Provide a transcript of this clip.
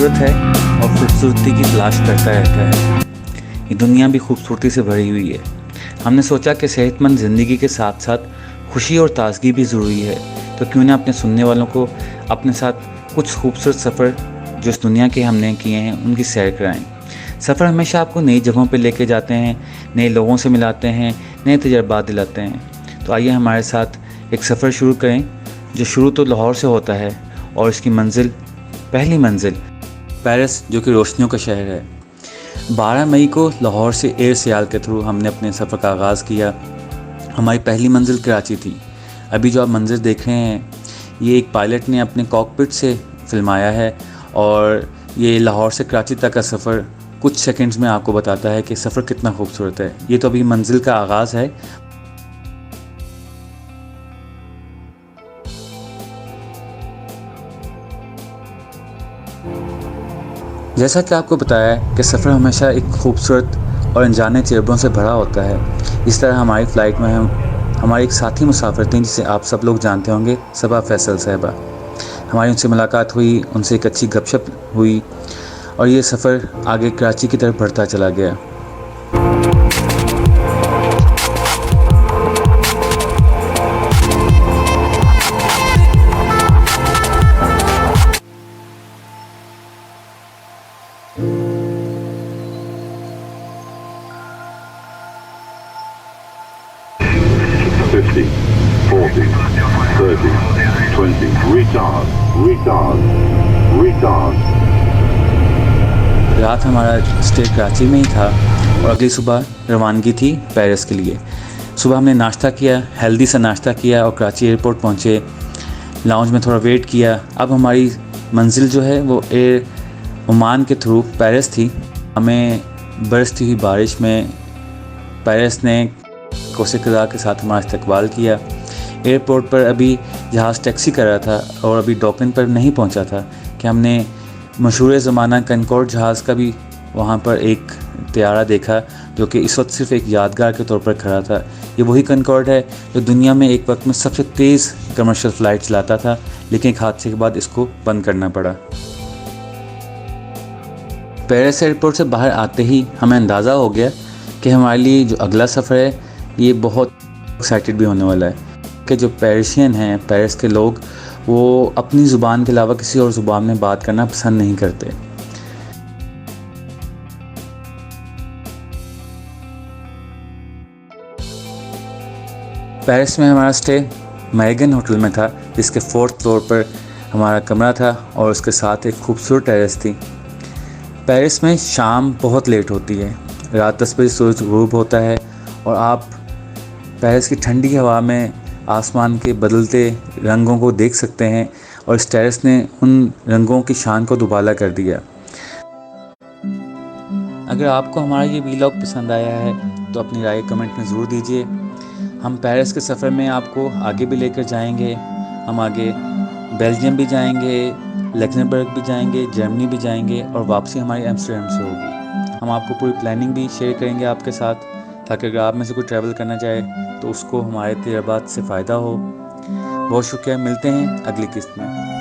खूबसूरत है और खूबसूरती की तलाश करता रहता है। ये दुनिया भी खूबसूरती से भरी हुई है। हमने सोचा कि सेहतमंद ज़िंदगी के साथ साथ खुशी और ताजगी भी ज़रूरी है, तो क्यों ना अपने सुनने वालों को अपने साथ कुछ खूबसूरत सफ़र जो इस दुनिया के हमने किए हैं उनकी सैर कराएं। सफ़र हमेशा आपको नई जगहों पर लेके जाते हैं, नए लोगों से मिलाते हैं, नए तजर्बात दिलाते हैं। तो आइए हमारे साथ एक सफ़र शुरू करें जो शुरू तो लाहौर से होता है और इसकी पहली मंजिल पेरिस, जो कि रोशनियों का शहर है। 12 मई को लाहौर से एयर सियाल के थ्रू हमने अपने सफ़र का आगाज़ किया। हमारी पहली मंजिल कराची थी। अभी जो आप मंजिल देख रहे हैं ये एक पायलट ने अपने कॉकपिट से फिल्माया है और ये लाहौर से कराची तक का सफ़र कुछ सेकंड्स में आपको बताता है कि सफ़र कितना खूबसूरत है। ये तो अभी मंजिल का आगाज़ है। जैसा कि आपको बताया है कि सफ़र हमेशा एक खूबसूरत और अनजाने तजुर्बों से भरा होता है। इस तरह हमारी फ़्लाइट में हमारे एक साथी मुसाफिर थे जिसे आप सब लोग जानते होंगे, सबा फैसल साहिबा। हमारी उनसे मुलाकात हुई, उनसे एक अच्छी गपशप हुई और ये सफ़र आगे कराची की तरफ बढ़ता चला गया। रात हमारा स्टे कराची में ही था और अगली सुबह रवानगी थी पेरिस के लिए। सुबह हमने नाश्ता किया, हेल्दी सा नाश्ता किया और कराची एयरपोर्ट पहुँचे। लाउंज में थोड़ा वेट किया। अब हमारी मंजिल जो है वो एयर ओमान के थ्रू पेरिस थी। हमें बरसती हुई बारिश में पेरिस ने कोसे कज़ा के साथ हमारा इस्तकबाल किया। एयरपोर्ट पर अभी जहाज़ टैक्सी कर रहा था और अभी डॉकिंग पर नहीं पहुंचा था कि हमने मशहूर ज़माना कनकॉर्ड जहाज़ का भी वहां पर एक तैयारा देखा जो कि इस वक्त सिर्फ एक यादगार के तौर पर खड़ा था। ये वही कनकॉर्ड है जो दुनिया में एक वक्त में सबसे तेज़ कमर्शियल फ़्लाइट चलाता था, लेकिन एक हादसे के बाद इसको बंद करना पड़ा। पेरिस एयरपोर्ट से बाहर आते ही हमें अंदाज़ा हो गया कि हमारे लिए जो अगला सफ़र है ये बहुत एक्साइटेड भी होने वाला है कि जो पेरिशियन हैं, पेरिस के लोग, वो अपनी ज़ुबान के अलावा किसी और ज़ुबान में बात करना पसंद नहीं करते। पेरिस में हमारा स्टे मैगन होटल में था, जिसके 4th फ्लोर पर हमारा कमरा था और उसके साथ एक खूबसूरत टेरेस थी। पेरिस में शाम बहुत लेट होती है, रात 10 बजे सूरज ग़ुरूब होता है और आप पेरिस की ठंडी हवा में आसमान के बदलते रंगों को देख सकते हैं और इस टेरेस ने उन रंगों की शान को दुबाला कर दिया। अगर आपको हमारा ये वीलॉग पसंद आया है तो अपनी राय कमेंट में ज़रूर दीजिए। हम पेरिस के सफ़र में आपको आगे भी लेकर जाएंगे। हम आगे बेल्जियम भी जाएंगे, लक्ज़मबर्ग भी जाएंगे, जर्मनी भी जाएंगे और वापसी हमारी एम्स्टर्डम से होगी। हम आपको पूरी प्लानिंग भी शेयर करेंगे आपके साथ, ताकि अगर आप में से कोई ट्रैवल करना चाहे तो उसको हमारे तजर्बात से फ़ायदा हो। बहुत शुक्रिया, मिलते हैं अगली किस्त में।